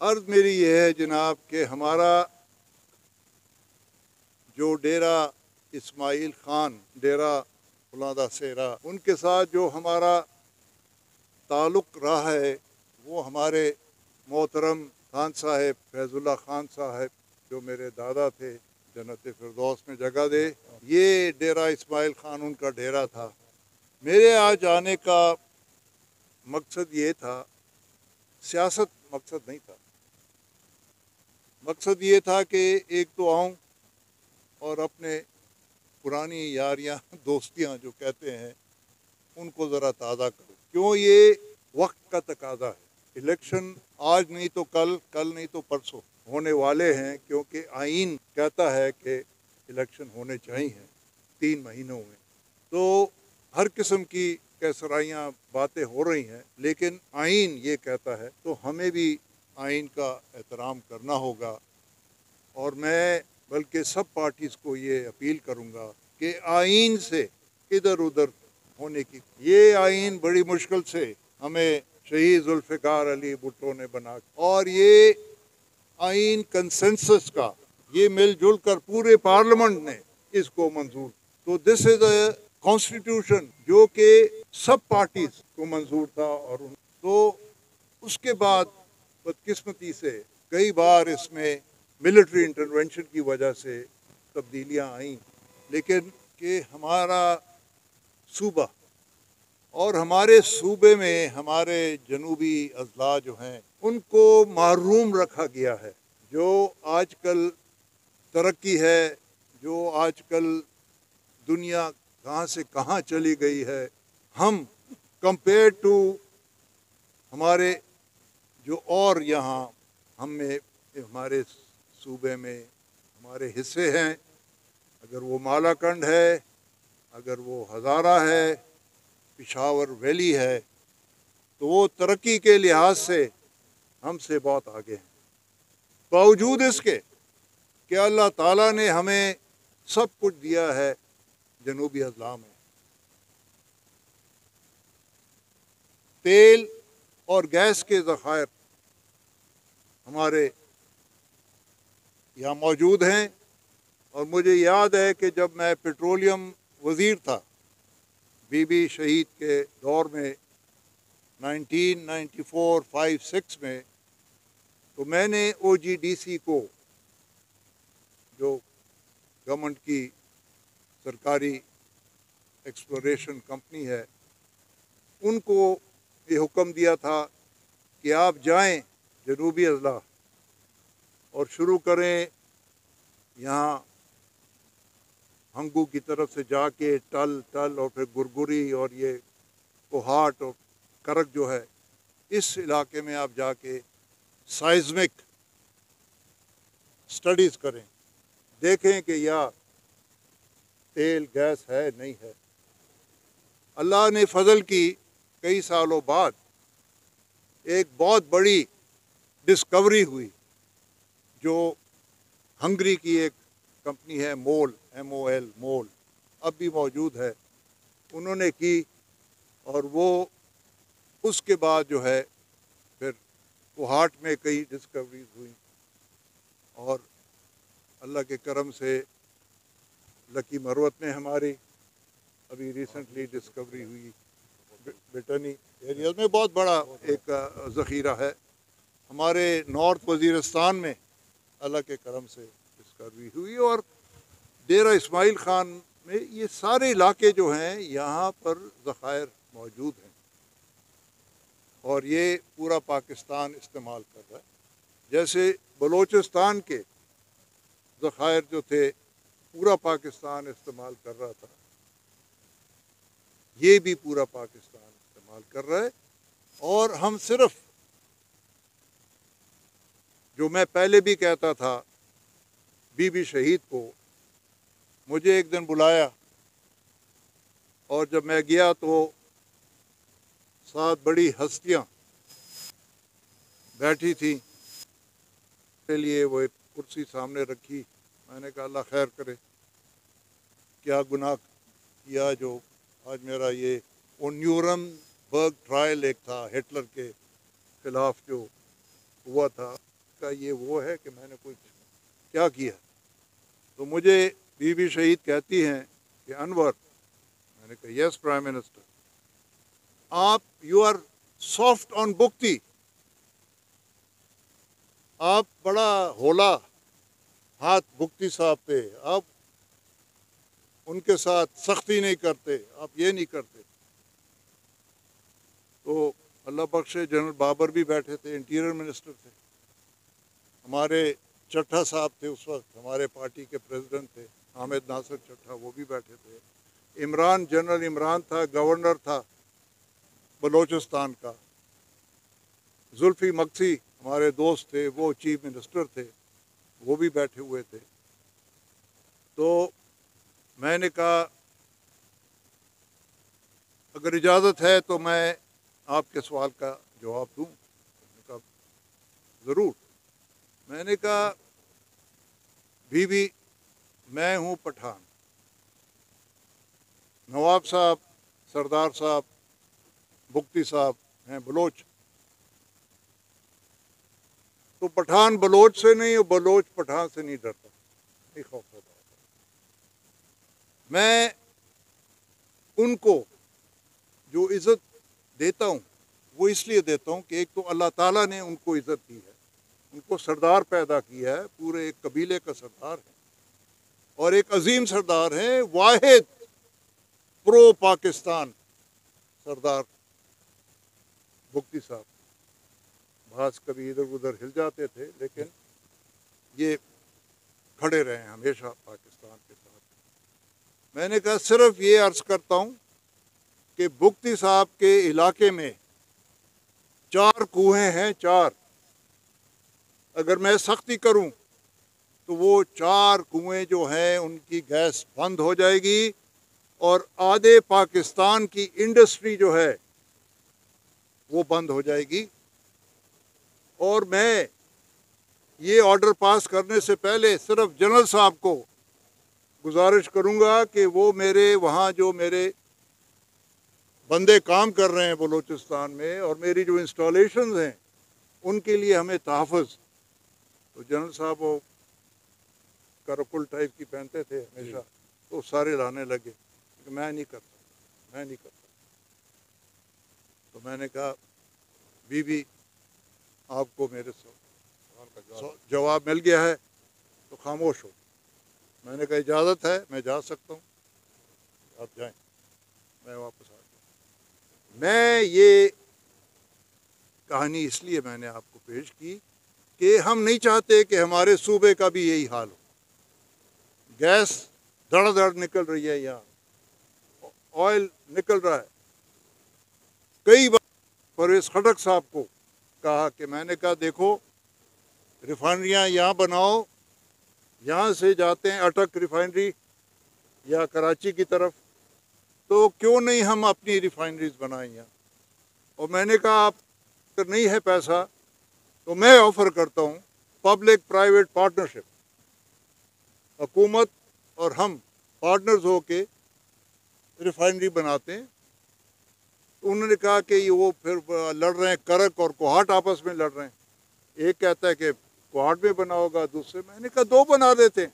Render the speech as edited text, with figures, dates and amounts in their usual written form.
عرض میری یہ ہے جناب کہ ہمارا جو ڈیرہ اسماعیل خان، ڈیرہ فلاں سیرا، ان کے ساتھ جو ہمارا تعلق رہا ہے وہ ہمارے محترم خان صاحب فیض اللہ خان صاحب جو میرے دادا تھے، جنت فردوس میں جگہ دے، یہ ڈیرہ اسماعیل خان ان کا ڈیرہ تھا۔ میرے آج آنے کا مقصد یہ تھا، سیاست مقصد نہیں تھا، مقصد یہ تھا کہ ایک تو آؤں اور اپنے پرانی یاریاں دوستیاں جو کہتے ہیں ان کو ذرا تازہ کروں، کیوں یہ وقت کا تقاضا ہے۔ الیکشن آج نہیں تو کل، کل نہیں تو پرسوں ہونے والے ہیں، کیونکہ آئین کہتا ہے کہ الیکشن ہونے چاہیے 3 مہینوں میں۔ تو ہر قسم کی کیسرائیاں باتیں ہو رہی ہیں، لیکن آئین یہ کہتا ہے تو ہمیں بھی آئین کا احترام کرنا ہوگا۔ اور میں بلکہ سب پارٹیز کو یہ اپیل کروں گا کہ آئین سے ادھر ادھر ہونے کی، یہ آئین بڑی مشکل سے ہمیں شہید ذوالفقار علی بھٹو نے بنا، اور یہ آئین کنسنسس کا، یہ مل جل کر پورے پارلیمنٹ نے اس کو منظور، تو دس از اے کانسٹیٹیوشن جو کہ سب پارٹیز کو منظور تھا۔ اور تو اس کے بعد بدقسمتی سے کئی بار اس میں ملٹری انٹرونشن کی وجہ سے تبدیلیاں آئیں، لیکن کہ ہمارا صوبہ اور ہمارے صوبے میں ہمارے جنوبی اضلاع جو ہیں ان کو محروم رکھا گیا ہے۔ جو آج کل ترقی ہے، جو آج کل دنیا کہاں سے کہاں چلی گئی ہے، ہم کمپیئر ٹو ہمارے جو اور یہاں ہمارے صوبے میں ہمارے حصے ہیں، اگر وہ مالاکنڈ ہے، اگر وہ ہزارہ ہے، پشاور ویلی ہے، تو وہ ترقی کے لحاظ سے ہم سے بہت آگے ہیں، باوجود اس کے کہ اللہ تعالیٰ نے ہمیں سب کچھ دیا ہے۔ جنوبی اضلاع میں تیل اور گیس کے ذخائر ہمارے یہاں موجود ہیں، اور مجھے یاد ہے کہ جب میں پیٹرولیم وزیر تھا بی بی شہید کے دور میں 1994-5-6 میں، تو میں نے او جی ڈی سی کو، جو گورنمنٹ کی سرکاری ایکسپلوریشن کمپنی ہے، ان کو یہ حکم دیا تھا کہ آپ جائیں جنوبی اضلاع اور شروع کریں یہاں ہنگو کی طرف سے جا کے ٹل اور پھر گرگری اور یہ کوہاٹ اور کرک جو ہے، اس علاقے میں آپ جا کے سائزمک سٹڈیز کریں، دیکھیں کہ یا تیل گیس ہے نہیں ہے۔ اللہ نے فضل کی، کئی سالوں بعد ایک بہت بڑی ڈسکوری ہوئی، جو ہنگری کی ایک کمپنی ہے مول، MOL مول، اب بھی موجود ہے، انہوں نے کی، اور وہ اس کے بعد جو ہے پھر کوہاٹ میں کئی ڈسکوریز ہوئیں، اور اللہ کے کرم سے لکی مروت میں ہماری ابھی ریسنٹلی ڈسکوری ہوئی، بٹنی ایریا میں بہت بڑا ایک ذخیرہ ہے۔ ہمارے نارتھ وزیرستان میں اللہ کے کرم سے ڈسکوری ہوئی، اور ڈیرہ اسماعیل خان میں یہ سارے علاقے جو ہیں یہاں پر ذخائر موجود ہیں، اور یہ پورا پاکستان استعمال کر رہا ہے۔ جیسے بلوچستان کے ذخائر جو تھے پورا پاکستان استعمال کر رہا تھا، یہ بھی پورا پاکستان استعمال کر رہا ہے۔ اور ہم صرف، جو میں پہلے بھی کہتا تھا، بی بی شہید کو مجھے ایک دن بلایا، اور جب میں گیا تو 7 بڑی ہستیاں بیٹھی تھیں، کے لیے وہ ایک کرسی سامنے رکھی، میں نے کہا اللہ خیر کرے، کیا گناہ کیا جو آج میرا یہ، وہ نیورم برگ ٹرائل ایک تھا ہٹلر کے خلاف جو ہوا تھا کہ یہ وہ ہے کہ میں نے کچھ کیا کیا. تو مجھے بی بی شہید کہتی ہیں کہ انور، میں نے کہا یس پرائم منسٹر، آپ یو آر سافٹ آن بگٹی، آپ بڑا ہولا ہاتھ بگٹی صاحب پہ، آپ ان کے ساتھ سختی نہیں کرتے، آپ یہ نہیں کرتے. تو اللہ بخشے جنرل بابر بھی بیٹھے تھے، انٹیریئر منسٹر تھے. ہمارے چٹھا صاحب تھے اس وقت، ہمارے پارٹی کے پریزیڈنٹ تھے حامد ناصر چٹھا، وہ بھی بیٹھے تھے. جنرل عمران تھا، گورنر تھا بلوچستان کا. زلفی مکسی ہمارے دوست تھے، وہ چیف منسٹر تھے، وہ بھی بیٹھے ہوئے تھے. تو میں نے کہا اگر اجازت ہے تو میں آپ کے سوال کا جواب دوں. میں نے کہا ضرور. میں نے کہا بی بی میں ہوں پٹھان، نواب صاحب، سردار صاحب، بگٹی صاحب ہیں بلوچ. تو پٹھان بلوچ سے نہیں اور بلوچ پٹھان سے نہیں ڈرتا، نہیں خوف ہوتا. میں ان کو جو عزت دیتا ہوں وہ اس لیے دیتا ہوں کہ ایک تو اللہ تعالیٰ نے ان کو عزت دی ہے، ان کو سردار پیدا کیا ہے، پورے ایک قبیلے کا سردار ہے، اور ایک عظیم سردار ہیں، واحد پرو پاکستان سردار بگٹی صاحب. بعض کبھی ادھر ادھر ہل جاتے تھے لیکن یہ کھڑے رہے ہیں ہمیشہ پاکستان کے ساتھ. میں نے کہا صرف یہ عرض کرتا ہوں کہ بگٹی صاحب کے علاقے میں 4 کنویں ہیں، 4. اگر میں سختی کروں تو وہ 4 کنویں جو ہیں ان کی گیس بند ہو جائے گی، اور آدھے پاکستان کی انڈسٹری جو ہے وہ بند ہو جائے گی. اور میں یہ آرڈر پاس کرنے سے پہلے صرف جنرل صاحب کو گزارش کروں گا کہ وہ میرے وہاں جو میرے بندے کام کر رہے ہیں بلوچستان میں، اور میری جو انسٹالیشنز ہیں ان کے لیے ہمیں تحفظ. تو جنرل صاحب وہ کرکل ٹائپ کی پہنتے تھے ہمیشہ، تو سارے لانے لگے کہ میں نہیں کرتا. تو میں نے کہا بی بی آپ کو میرے جواب مل گیا ہے تو خاموش ہو. میں نے کہا اجازت ہے، میں جا سکتا ہوں، آپ جائیں. میں واپس آ گیا. میں یہ کہانی اس لیے میں نے آپ کو پیش کی کہ ہم نہیں چاہتے کہ ہمارے صوبے کا بھی یہی حال ہو. گیس دڑ دڑ نکل رہی ہے، یہاں آئل نکل رہا ہے. کئی بار پرویز خٹک صاحب کو کہا کہ میں نے کہا دیکھو ریفائنریاں یہاں بناؤ، یہاں سے جاتے ہیں اٹک ریفائنری یا کراچی کی طرف، تو کیوں نہیں ہم اپنی ریفائنریز بنائیں یہاں. اور میں نے کہا آپ اگر نہیں ہے پیسہ تو میں آفر کرتا ہوں پبلک پرائیویٹ پارٹنرشپ، حکومت اور ہم پارٹنرز ہو کے ریفائنری بناتے ہیں. انہوں نے کہا کہ یہ وہ پھر لڑ رہے ہیں، کرک اور کوہاٹ آپس میں لڑ رہے ہیں. ایک کہتا ہے کہ کوہاٹ میں بنا ہوگا، دوسرے. میں نے کہا 2 بنا دیتے ہیں.